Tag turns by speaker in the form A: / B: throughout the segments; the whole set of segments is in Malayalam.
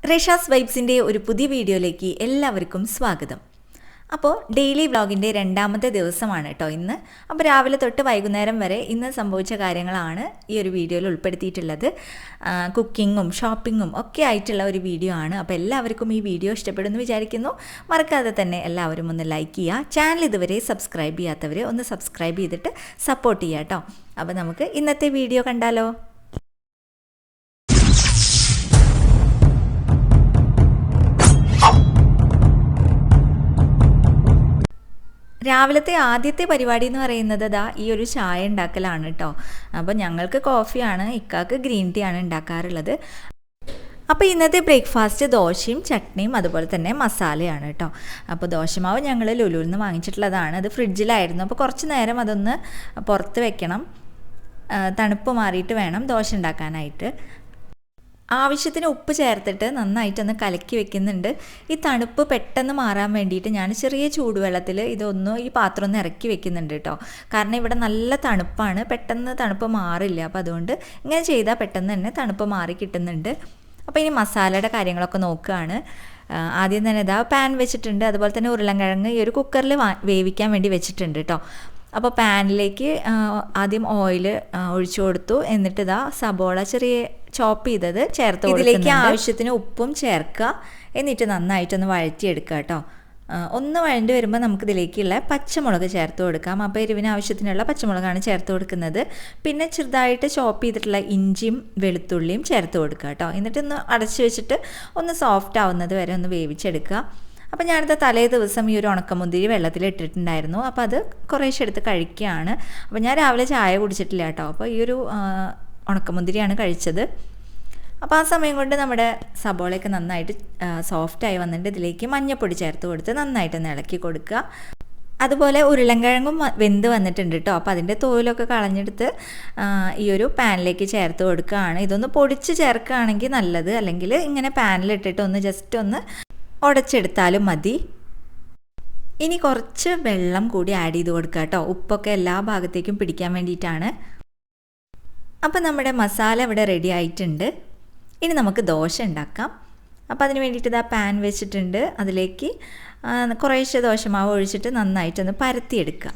A: റഷാസ്വൈബ്സിൻ്റെ ഒരു പുതിയ വീഡിയോയിലേക്ക് എല്ലാവർക്കും സ്വാഗതം. അപ്പോൾ ഡെയിലി വ്ളോഗിൻ്റെ രണ്ടാമത്തെ ദിവസമാണ് കേട്ടോ ഇന്ന്. അപ്പോൾ രാവിലെ തൊട്ട് വൈകുന്നേരം വരെ ഇന്ന് സംഭവിച്ച കാര്യങ്ങളാണ് ഈ ഒരു വീഡിയോയിൽ ഉൾപ്പെടുത്തിയിട്ടുള്ളത്. കുക്കിങ്ങും ഷോപ്പിങ്ങും ഒക്കെ ആയിട്ടുള്ള ഒരു വീഡിയോ ആണ്. അപ്പോൾ എല്ലാവർക്കും ഈ വീഡിയോ ഇഷ്ടപ്പെടുമെന്ന് വിചാരിക്കുന്നു. മറക്കാതെ തന്നെ എല്ലാവരും ഒന്ന് ലൈക്ക് ചെയ്യുക. ചാനൽ ഇതുവരെ സബ്സ്ക്രൈബ് ചെയ്യാത്തവർ ഒന്ന് സബ്സ്ക്രൈബ് ചെയ്തിട്ട് സപ്പോർട്ട് ചെയ്യുക കേട്ടോ. അപ്പോൾ നമുക്ക് ഇന്നത്തെ വീഡിയോ കണ്ടാലോ. രാവിലത്തെ ആദ്യത്തെ പരിപാടി എന്ന് പറയുന്നത് ഈ ഒരു ചായ ഉണ്ടാക്കലാണ് കേട്ടോ. അപ്പോൾ ഞങ്ങൾക്ക് കോഫിയാണ്, ഇക്കാക്ക് ഗ്രീൻ ടീ ആണ് ഉണ്ടാക്കാറുള്ളത്. അപ്പോൾ ഇന്നത്തെ ബ്രേക്ക്ഫാസ്റ്റ് ദോശയും ചട്നിയും അതുപോലെ തന്നെ മസാലയാണ് കേട്ടോ. അപ്പോൾ ദോശമാവ് ഞങ്ങൾ ലുലുവിൽ നിന്ന് വാങ്ങിച്ചിട്ടുള്ളതാണ്. അത് ഫ്രിഡ്ജിലായിരുന്നു. അപ്പോൾ കുറച്ച് നേരം അതൊന്ന് പുറത്ത് വെക്കണം, തണുപ്പ് മാറിയിട്ട് വേണം ദോശ ഉണ്ടാക്കാനായിട്ട്. ആവശ്യത്തിന് ഉപ്പ് ചേർത്തിട്ട് നന്നായിട്ടൊന്ന് കലക്കി വെക്കുന്നുണ്ട്. ഈ തണുപ്പ് പെട്ടെന്ന് മാറാൻ വേണ്ടിയിട്ട് ഞാൻ ചെറിയ ചൂടുവെള്ളത്തിൽ ഈ പാത്രം ഒന്ന് ഇറക്കി വെക്കുന്നുണ്ട് കേട്ടോ. കാരണം ഇവിടെ നല്ല തണുപ്പാണ്, പെട്ടെന്ന് തണുപ്പ് മാറില്ല. അപ്പോൾ അതുകൊണ്ട് ഇങ്ങനെ ചെയ്താൽ പെട്ടെന്ന് തന്നെ തണുപ്പ് മാറി കിട്ടുന്നുണ്ട്. അപ്പോൾ ഇനി മസാലയുടെ കാര്യങ്ങളൊക്കെ നോക്കുകയാണ്. ആദ്യം തന്നെ പാൻ വെച്ചിട്ടുണ്ട്. അതുപോലെ തന്നെ ഉരുളൻകിഴങ്ങ് ഈ ഒരു കുക്കറിൽ വേവിക്കാൻ വേണ്ടി വെച്ചിട്ടുണ്ട് കേട്ടോ. അപ്പോൾ പാനിലേക്ക് ആദ്യം ഓയിൽ ഒഴിച്ചു കൊടുത്തു. എന്നിട്ട് സബോള ചെറിയ ചോപ്പ് ചെയ്തത് ചേർത്ത് ഇതിലേക്ക് ആവശ്യത്തിന് ഉപ്പും ചേർക്കുക. എന്നിട്ട് നന്നായിട്ടൊന്ന് വഴറ്റിയെടുക്കുക കേട്ടോ. ഒന്ന് വഴണ്ടി വരുമ്പോൾ നമുക്കിതിലേക്കുള്ള പച്ചമുളക് ചേർത്ത് കൊടുക്കാം. അപ്പോൾ എരിവിന് ആവശ്യത്തിനുള്ള പച്ചമുളകാണ് ചേർത്ത് കൊടുക്കുന്നത്. പിന്നെ ചെറുതായിട്ട് ചോപ്പ് ചെയ്തിട്ടുള്ള ഇഞ്ചിയും വെളുത്തുള്ളിയും ചേർത്ത് കൊടുക്കുക കേട്ടോ. എന്നിട്ടൊന്ന് അടച്ചു വെച്ചിട്ട് ഒന്ന് സോഫ്റ്റ് ആവുന്നത് വരെ ഒന്ന് വേവിച്ചെടുക്കുക. അപ്പോൾ ഞാനിത് തലേ ദിവസം ഈ ഒരു ഉണക്കമുന്തിരി വെള്ളത്തിൽ ഇട്ടിട്ടുണ്ടായിരുന്നു. അപ്പോൾ അത് കുറേശ്ശെ എടുത്ത് കഴിക്കുകയാണ്. അപ്പോൾ ഞാൻ രാവിലെ ചായ കുടിച്ചിട്ടില്ല കേട്ടോ. അപ്പോൾ ഈ ഒരു ഉണക്കമുന്തിരിയാണ് കഴിച്ചത്. അപ്പോൾ ആ സമയം കൊണ്ട് നമ്മുടെ സബോളയൊക്കെ നന്നായിട്ട് സോഫ്റ്റായി വന്നിട്ട് ഇതിലേക്ക് മഞ്ഞൾപ്പൊടി ചേർത്ത് കൊടുത്ത് നന്നായിട്ടൊന്ന് ഇളക്കി കൊടുക്കുക. അതുപോലെ ഉരുളൻകിഴങ്ങും വെന്ത് വന്നിട്ടുണ്ട് കേട്ടോ. അപ്പോൾ അതിൻ്റെ തോലൊക്കെ കളഞ്ഞെടുത്ത് ഈ ഒരു പാനിലേക്ക് ചേർത്ത് കൊടുക്കുകയാണ്. ഇതൊന്ന് പൊടിച്ച് ചേർക്കുകയാണെങ്കിൽ നല്ലത്, അല്ലെങ്കിൽ ഇങ്ങനെ പാനിലിട്ടിട്ട് ജസ്റ്റ് ഒന്ന് ഉടച്ചെടുത്താലും മതി. ഇനി കുറച്ച് വെള്ളം കൂടി ആഡ് ചെയ്ത് കൊടുക്കുക കേട്ടോ. ഉപ്പൊക്കെ എല്ലാ ഭാഗത്തേക്കും പിടിക്കാൻ വേണ്ടിയിട്ടാണ്. അപ്പോൾ നമ്മുടെ മസാല ഇവിടെ റെഡി ആയിട്ടുണ്ട്. ഇനി നമുക്ക് ദോശ ഉണ്ടാക്കാം. അപ്പോൾ അതിന് വേണ്ടിയിട്ട് പാൻ വെച്ചിട്ടുണ്ട്. അതിലേക്ക് കുറേശ്ശെ ദോശമാവ് ഒഴിച്ചിട്ട് നന്നായിട്ടൊന്ന് പരത്തിയെടുക്കുക.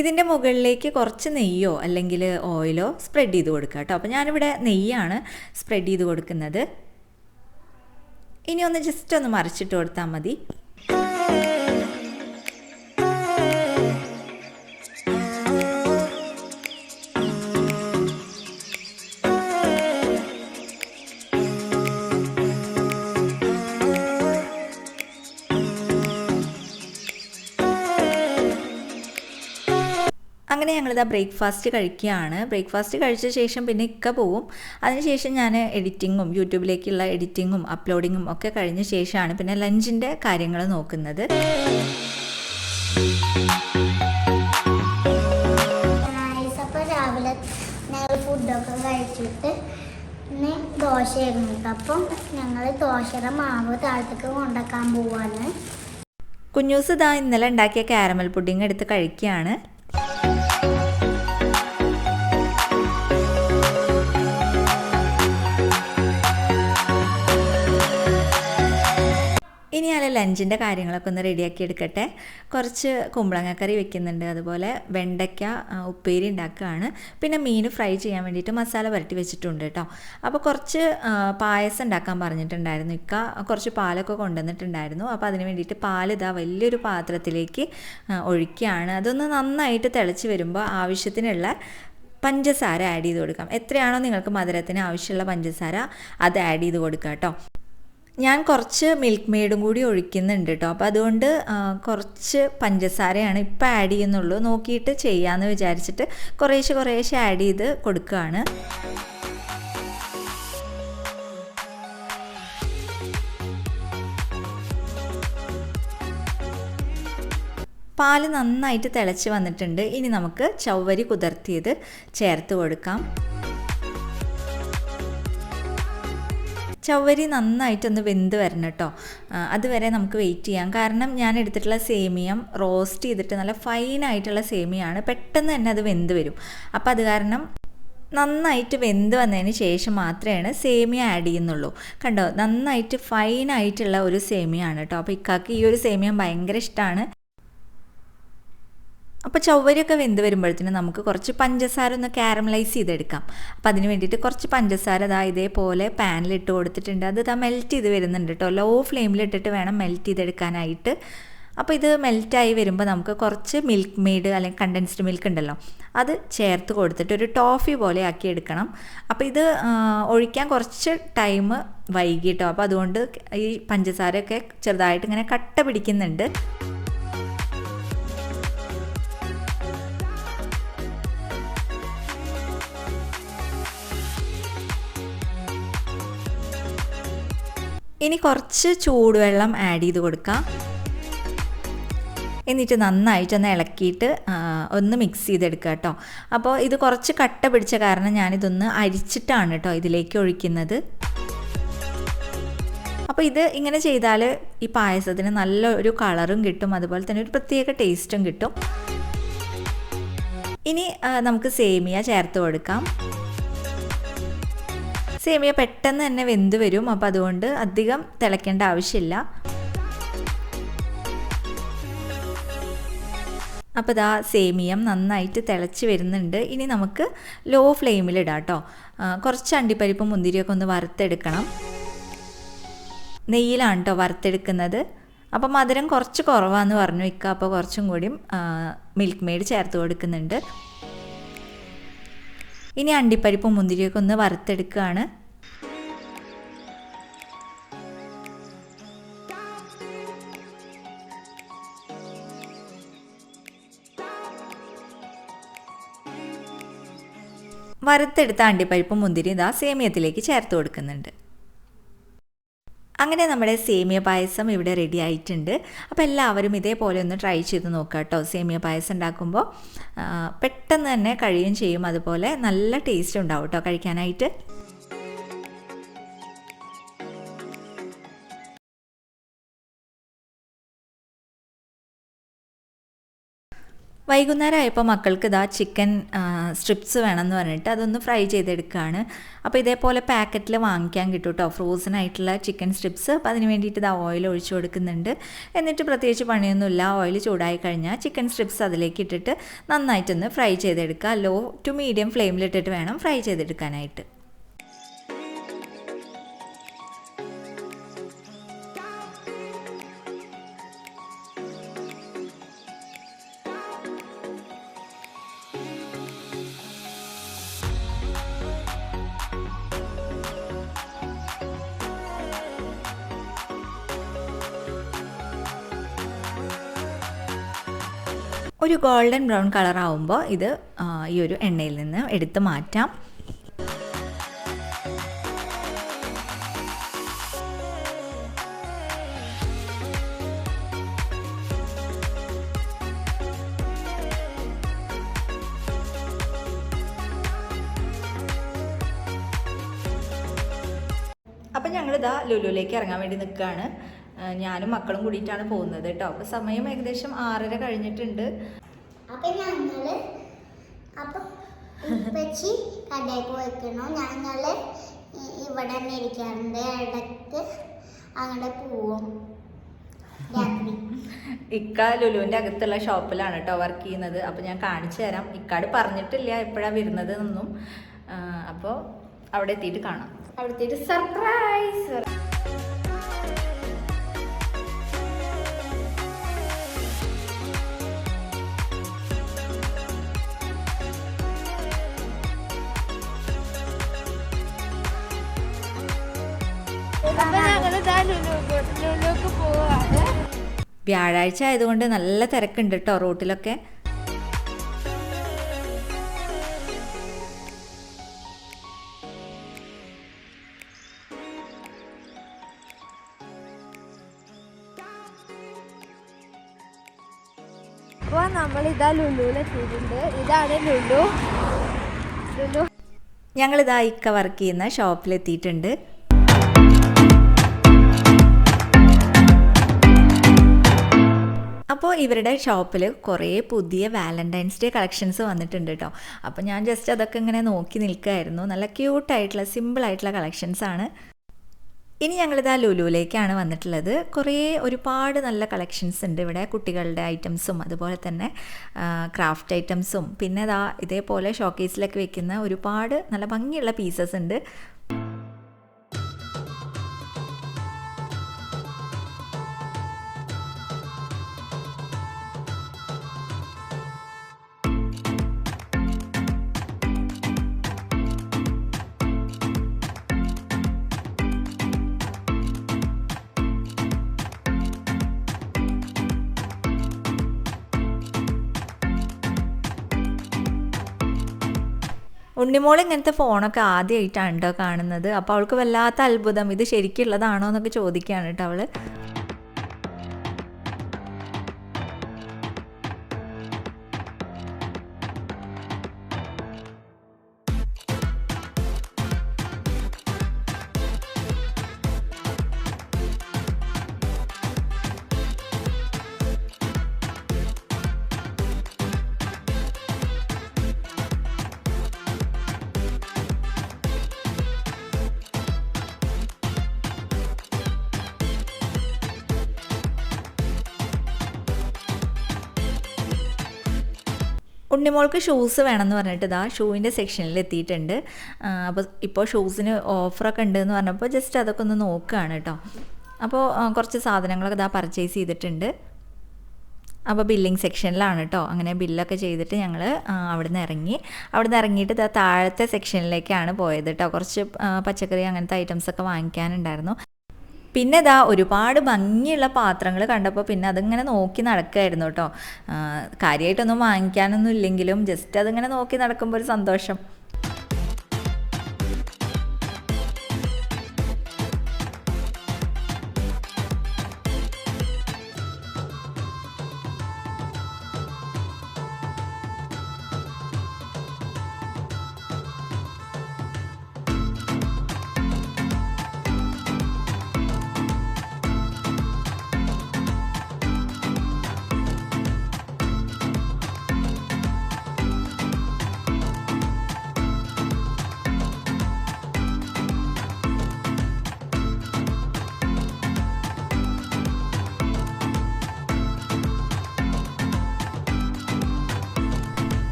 A: ഇതിൻ്റെ മുകളിലേക്ക് കുറച്ച് നെയ്യോ അല്ലെങ്കിൽ ഓയിലോ സ്പ്രെഡ് ചെയ്ത് കൊടുക്കുക കേട്ടോ. അപ്പോൾ ഞാനിവിടെ നെയ്യാണ് സ്പ്രെഡ് ചെയ്ത് കൊടുക്കുന്നത്. ഇനി ജസ്റ്റ് ഒന്ന് മറിച്ചിട്ട് കൊടുത്താൽ മതി. അങ്ങനെ ഞങ്ങളിതാ ബ്രേക്ക്ഫാസ്റ്റ് കഴിക്കുകയാണ്. ബ്രേക്ക്ഫാസ്റ്റ് കഴിച്ച ശേഷം പിന്നെ ഇക്ക പോവും. അതിനുശേഷം ഞാൻ എഡിറ്റിങ്ങും യൂട്യൂബിലേക്കുള്ള എഡിറ്റിങ്ങും അപ്ലോഡിങ്ങും ഒക്കെ കഴിഞ്ഞ ശേഷമാണ് പിന്നെ ലഞ്ചിൻ്റെ കാര്യങ്ങൾ നോക്കുന്നത്.
B: അപ്പോൾ രാവിലെ ഞങ്ങൾ ഫുഡൊക്കെ കഴിച്ചിട്ട് പിന്നെ ദോശയായിരുന്നു. അപ്പം ഞങ്ങൾ ദോശയുടെ മാവ് താഴത്തേക്ക് കൊണ്ടാക്കാൻ പോവാണ്.
A: കുഞ്ഞൂസ് ഇന്നലെ ഉണ്ടാക്കിയ കാരമൽ പുഡിങ് എടുത്ത് കഴിക്കുകയാണ്. ഇനി ഞാൻ ലഞ്ചിൻ്റെ കാര്യങ്ങളൊക്കെ ഒന്ന് റെഡിയാക്കി എടുക്കട്ടെ. കുറച്ച് കുമ്പളങ്ങക്കറി വെക്കുന്നുണ്ട്. അതുപോലെ വെണ്ടയ്ക്ക ഉപ്പേരി ഉണ്ടാക്കുകയാണ്. പിന്നെ മീൻ ഫ്രൈ ചെയ്യാൻ വേണ്ടിയിട്ട് മസാല പുരട്ടി വെച്ചിട്ടുണ്ട് കേട്ടോ. അപ്പോൾ കുറച്ച് പായസം ഉണ്ടാക്കാൻ പറഞ്ഞിട്ടുണ്ടായിരുന്നു ഇക്ക. കുറച്ച് പാലൊക്കെ കൊണ്ടുവന്നിട്ടുണ്ടായിരുന്നു. അപ്പോൾ അതിന് വേണ്ടിയിട്ട് പാൽ വലിയൊരു പാത്രത്തിലേക്ക് ഒഴിക്കുകയാണ്. അതൊന്ന് നന്നായിട്ട് തിളച്ച് വരുമ്പോൾ ആവശ്യത്തിനുള്ള പഞ്ചസാര ആഡ് ചെയ്ത് കൊടുക്കാം. എത്രയാണോ നിങ്ങൾക്ക് മധുരത്തിന് ആവശ്യമുള്ള പഞ്ചസാര അത് ആഡ് ചെയ്ത് കൊടുക്കുക കേട്ടോ. ഞാൻ കുറച്ച് മിൽക്ക് മെയ്ഡും കൂടി ഒഴിക്കുന്നുണ്ട് കേട്ടോ. അപ്പോൾ അതുകൊണ്ട് കുറച്ച് പഞ്ചസാരയാണ് ഇപ്പോൾ ആഡ് ചെയ്യുന്നുള്ളൂ. നോക്കിയിട്ട് ചെയ്യാമെന്ന് വിചാരിച്ചിട്ട് കുറേശ്ശെ ആഡ് ചെയ്ത് കൊടുക്കുകയാണ്. പാല് നന്നായിട്ട് തിളച്ച് വന്നിട്ടുണ്ട്. ഇനി നമുക്ക് ചവ്വരി കുതിർത്തിയത് ചേർത്ത് കൊടുക്കാം. ചവ്വരി നന്നായിട്ടൊന്ന് വെന്ത് വരണം കേട്ടോ. അതുവരെ നമുക്ക് വെയിറ്റ് ചെയ്യാം. കാരണം ഞാൻ എടുത്തിട്ടുള്ള സേമിയം റോസ്റ്റ് ചെയ്തിട്ട് നല്ല ഫൈനായിട്ടുള്ള സേമിയാണ്, പെട്ടെന്ന് തന്നെ അത് വെന്ത് വരും. അപ്പോൾ അത് കാരണം നന്നായിട്ട് വെന്ത് വന്നതിന് ശേഷം മാത്രമേ സേമിയ ആഡ് ചെയ്യുന്നുള്ളൂ. കണ്ടോ, നന്നായിട്ട് ഫൈനായിട്ടുള്ള ഒരു സേമിയാണ് കേട്ടോ. അപ്പോൾ ഇക്കാക്ക് ഈ ഒരു സേമിയ ഭയങ്കര ഇഷ്ടമാണ്. അപ്പോൾ ചവ്വരിയൊക്കെ വെന്ത് വരുമ്പോഴത്തേനും നമുക്ക് കുറച്ച് പഞ്ചസാര ഒന്ന് കാരമലൈസ് ചെയ്തെടുക്കാം. അപ്പോൾ അതിന് വേണ്ടിയിട്ട് കുറച്ച് പഞ്ചസാര ഇതേപോലെ പാനിലിട്ട് കൊടുത്തിട്ടുണ്ട്. അത് മെൽറ്റ് ചെയ്ത് വരുന്നുണ്ട് കേട്ടോ. ലോ ഫ്ലെയിമിലിട്ടിട്ട് വേണം മെൽറ്റ് ചെയ്തെടുക്കാനായിട്ട്. അപ്പോൾ ഇത് മെൽറ്റായി വരുമ്പോൾ നമുക്ക് കുറച്ച് മിൽക്ക് മെയ്ഡ് അല്ലെങ്കിൽ കണ്ടൻസ്ഡ് മിൽക്ക് ഉണ്ടല്ലോ, അത് ചേർത്ത് കൊടുത്തിട്ട് ഒരു ടോഫി പോലെ ആക്കി എടുക്കണം. അപ്പോൾ ഇത് ഒഴിക്കാൻ കുറച്ച് ടൈം വൈകി കേട്ടോ. അപ്പോൾ അതുകൊണ്ട് ഈ പഞ്ചസാരയൊക്കെ ചെറുതായിട്ട് ഇങ്ങനെ കട്ട പിടിക്കുന്നുണ്ട്. ഇനി കുറച്ച് ചൂടുവെള്ളം ആഡ് ചെയ്ത് കൊടുക്കാം. എന്നിട്ട് നന്നായിട്ടൊന്ന് ഇളക്കിയിട്ട് ഒന്ന് മിക്സ് ചെയ്തെടുക്കുക കേട്ടോ. അപ്പോൾ ഇത് കുറച്ച് കട്ട പിടിച്ച കാരണം ഞാനിതൊന്ന് അരിച്ചിട്ടാണ് കേട്ടോ ഇതിലേക്ക് ഒഴിക്കുന്നത്. അപ്പോൾ ഇത് ഇങ്ങനെ ചെയ്താൽ ഈ പായസത്തിന് നല്ലൊരു കളറും കിട്ടും, അതുപോലെ തന്നെ ഒരു പ്രത്യേക ടേസ്റ്റും കിട്ടും. ഇനി നമുക്ക് സേമിയ ചേർത്ത് കൊടുക്കാം. സേമിയ പെട്ടെന്ന് തന്നെ വെന്ത് വരും. അപ്പോൾ അതുകൊണ്ട് അധികം തിളയ്ക്കേണ്ട ആവശ്യമില്ല. അപ്പോൾ സേമിയം നന്നായിട്ട് തിളച്ച് വരുന്നുണ്ട്. ഇനി നമുക്ക് ലോ ഫ്ലെയിമിലിടാം കേട്ടോ. കുറച്ച് അണ്ടിപ്പരിപ്പും മുന്തിരിയൊക്കെ ഒന്ന് വറുത്തെടുക്കണം. നെയ്യിലാണ് കേട്ടോ വറുത്തെടുക്കുന്നത്. അപ്പോൾ മധുരം കുറച്ച് കുറവാന്ന് പറഞ്ഞു ഇക്ക. അപ്പോൾ കുറച്ചും കൂടിയും മിൽക്ക് മെയ്ഡ് ചേർത്ത് കൊടുക്കുന്നുണ്ട്. ഇനി അണ്ടിപ്പരിപ്പും മുന്തിരിയൊക്കെ ഒന്ന് വറുത്തെടുക്കുകയാണ്. വറുത്തെടുത്ത അണ്ടിപ്പരിപ്പും മുന്തിരി സേമിയത്തിലേക്ക് ചേർത്ത് കൊടുക്കുന്നുണ്ട്. അങ്ങനെ നമ്മുടെ സേമിയ പായസം ഇവിടെ റെഡി ആയിട്ടുണ്ട്. അപ്പോൾ എല്ലാവരും ഇതേപോലെ ഒന്ന് ട്രൈ ചെയ്ത് നോക്കുക കേട്ടോ. സേമിയ പായസം ഉണ്ടാക്കുമ്പോൾ പെട്ടെന്ന് തന്നെ കഴിയുകയും ചെയ്യും, അതുപോലെ നല്ല ടേസ്റ്റ് ഉണ്ടാവും കേട്ടോ കഴിക്കാനായിട്ട്. വൈകുന്നേരം ആയപ്പോൾ മക്കൾക്ക് ചിക്കൻ സ്ട്രിപ്സ് വേണമെന്ന് പറഞ്ഞിട്ട് അതൊന്ന് ഫ്രൈ ചെയ്തെടുക്കുകയാണ്. അപ്പോൾ ഇതേപോലെ പാക്കറ്റിൽ വാങ്ങിക്കാൻ കിട്ടും കേട്ടോ ഫ്രോസൺ ആയിട്ടുള്ള ചിക്കൻ സ്ട്രിപ്സ്. അപ്പോൾ അതിന് വേണ്ടിയിട്ട് ഓയിൽ ഒഴിച്ചു കൊടുക്കുന്നുണ്ട്. എന്നിട്ട് പ്രത്യേകിച്ച് പണിയൊന്നുമില്ല. ഓയിൽ ചൂടായി കഴിഞ്ഞാൽ ചിക്കൻ സ്ട്രിപ്സ് അതിലേക്ക് ഇട്ടിട്ട് നന്നായിട്ടൊന്ന് ഫ്രൈ ചെയ്തെടുക്കുക. ലോ ടു മീഡിയം ഫ്ലെയിമിലിട്ടിട്ട് വേണം ഫ്രൈ ചെയ്തെടുക്കാനായിട്ട്. ഒരു ഗോൾഡൻ ബ്രൗൺ കളർ ആവുമ്പോൾ ഇത് ഈ ഒരു എണ്ണയിൽ നിന്ന് എടുത്ത് മാറ്റാം. അപ്പം ഞങ്ങളിതാ ലുലുവിലേക്ക് ഇറങ്ങാൻ വേണ്ടി നിൽക്കുകയാണ്. ഞാനും മക്കളും കൂടിയിട്ടാണ് പോകുന്നത് കേട്ടോ. അപ്പോൾ സമയം ഏകദേശം 6:30 കഴിഞ്ഞിട്ടുണ്ട്.
B: അപ്പം ഞങ്ങള് ഉപ്പച്ചി കടയിൽ പോയിക്കണോ, ഞങ്ങള് ഇവിടെ തന്നെ ഇരിക്കാറുണ്ട്. ഇടയ്ക്ക് അങ്ങനെ പോവും രാത്രി.
A: ഇക്ക ലുലുവിൻ്റെ അകത്തുള്ള ഷോപ്പിലാണ് കേട്ടോ വർക്ക് ചെയ്യുന്നത്. അപ്പോൾ ഞാൻ കാണിച്ചു തരാം. ഇക്കാട് പറഞ്ഞിട്ടില്ല എപ്പോഴാണ് വരുന്നത് എന്നൊന്നും. അപ്പോൾ അവിടെ എത്തിയിട്ട് കാണാം. അവിടെ എത്തിയിട്ട് സർപ്രൈസ്. വ്യാഴാഴ്ച ആയതുകൊണ്ട് നല്ല തിരക്കുണ്ട് കേട്ടോ റോട്ടിലൊക്കെ.
C: അപ്പോൾ നമ്മളിതാ ലുലുവിലെത്തിയിട്ടുണ്ട്. ഇതാണ് ലുലു.
A: ഞങ്ങളിതാ ഇക്ക വർക്ക് ചെയ്യുന്ന ഷോപ്പിലെത്തിയിട്ടുണ്ട്. അപ്പോൾ ഇവരുടെ ഷോപ്പിൽ കുറേ പുതിയ വാലൻറ്റൈൻസ് ഡേ കളക്ഷൻസ് വന്നിട്ടുണ്ട് കേട്ടോ. അപ്പോൾ ഞാൻ ജസ്റ്റ് അതൊക്കെ ഇങ്ങനെ നോക്കി നിൽക്കുകയായിരുന്നു. നല്ല ക്യൂട്ടായിട്ടുള്ള സിമ്പിളായിട്ടുള്ള കളക്ഷൻസാണ്. ഇനി ഞങ്ങളിതാ ലുലുവിലേക്കാണ് വന്നിട്ടുള്ളത്. ഒരുപാട് നല്ല കളക്ഷൻസ് ഉണ്ട് ഇവിടെ. കുട്ടികളുടെ ഐറ്റംസും അതുപോലെ തന്നെ ക്രാഫ്റ്റ് ഐറ്റംസും പിന്നെ ഇതേപോലെ ഷോക്കേസിലൊക്കെ വെക്കുന്ന ഒരുപാട് നല്ല ഭംഗിയുള്ള പീസസ് ഉണ്ട്. ഉണ്ണിമോൾ ഇങ്ങനത്തെ ഫോണൊക്കെ ആദ്യമായിട്ടാണ് കേട്ടോ കാണുന്നത്. അപ്പോൾ അവൾക്ക് വല്ലാത്ത അത്ഭുതം, ഇത് ശരിക്കുള്ളതാണോ എന്നൊക്കെ ചോദിക്കുകയാണ് കേട്ടോ അവൾ. ഉണ്ണിമോൾക്ക് ഷൂസ് വേണമെന്ന് പറഞ്ഞിട്ട് ഷൂവിൻ്റെ സെക്ഷനിൽ എത്തിയിട്ടുണ്ട്. അപ്പോൾ ഇപ്പോൾ ഷൂസിന് ഓഫറൊക്കെ ഉണ്ടെന്ന് പറഞ്ഞപ്പോൾ ജസ്റ്റ് അതൊക്കെ ഒന്ന് നോക്കുകയാണ് കേട്ടോ. അപ്പോൾ കുറച്ച് സാധനങ്ങളൊക്കെ പർച്ചേസ് ചെയ്തിട്ടുണ്ട്. അപ്പോൾ ബില്ലിംഗ് സെക്ഷനിലാണ് കേട്ടോ. അങ്ങനെ ബില്ലൊക്കെ ചെയ്തിട്ട് ഞങ്ങൾ അവിടുന്ന് ഇറങ്ങിയിട്ട് താഴത്തെ സെക്ഷനിലേക്കാണ് പോയത് കേട്ടോ. കുറച്ച് പച്ചക്കറി അങ്ങനത്തെ ഐറ്റംസൊക്കെ വാങ്ങിക്കാനുണ്ടായിരുന്നു. പിന്നെ ഒരുപാട് ഭംഗിയുള്ള പാത്രങ്ങൾ കണ്ടപ്പോൾ പിന്നെ അതിങ്ങനെ നോക്കി നടക്കുകയായിരുന്നു കേട്ടോ. കാര്യമായിട്ടൊന്നും വാങ്ങിക്കാനൊന്നും ഇല്ലെങ്കിലും ജസ്റ്റ് അതിങ്ങനെ നോക്കി നടക്കുമ്പോൾ ഒരു സന്തോഷം.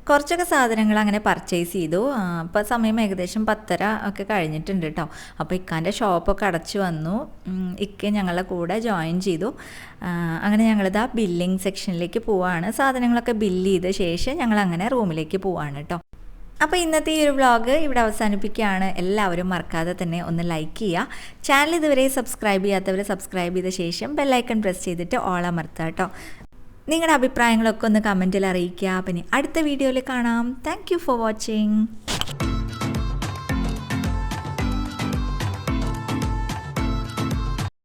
A: കുറച്ചൊക്കെ സാധനങ്ങൾ അങ്ങനെ പർച്ചേസ് ചെയ്തു. അപ്പോൾ സമയം ഏകദേശം 10:30 ഒക്കെ കഴിഞ്ഞിട്ടുണ്ട് കേട്ടോ. അപ്പോൾ ഇക്കാൻ്റെ ഷോപ്പൊക്കെ അടച്ചു വന്നു. ഇക്ക ഞങ്ങളുടെ കൂടെ ജോയിൻ ചെയ്തു. അങ്ങനെ ഞങ്ങളിതാ ബില്ലിംഗ് സെക്ഷനിലേക്ക് പോവുകയാണ്. സാധനങ്ങളൊക്കെ ബില്ല് ചെയ്ത ശേഷം ഞങ്ങൾ അങ്ങനെ റൂമിലേക്ക് പോവുകയാണ് കേട്ടോ. അപ്പോൾ ഇന്നത്തെ ഈ ഒരു വ്ളോഗ് ഇവിടെ അവസാനിപ്പിക്കുകയാണ്. എല്ലാവരും മറക്കാതെ തന്നെ ഒന്ന് ലൈക്ക് ചെയ്യുക. ചാനൽ ഇതുവരെ സബ്സ്ക്രൈബ് ചെയ്യാത്തവർ സബ്സ്ക്രൈബ് ചെയ്ത ശേഷം ബെല്ലൈക്കൺ പ്രസ് ചെയ്തിട്ട് ഓൾ അമർത്തുക കേട്ടോ. നിങ്ങളുടെ അഭിപ്രായങ്ങളൊക്കെ ഒന്ന് കമൻറ്റിൽ അറിയിക്കുക. പിന്നെ അടുത്ത വീഡിയോയിൽ കാണാം. Thank you for watching.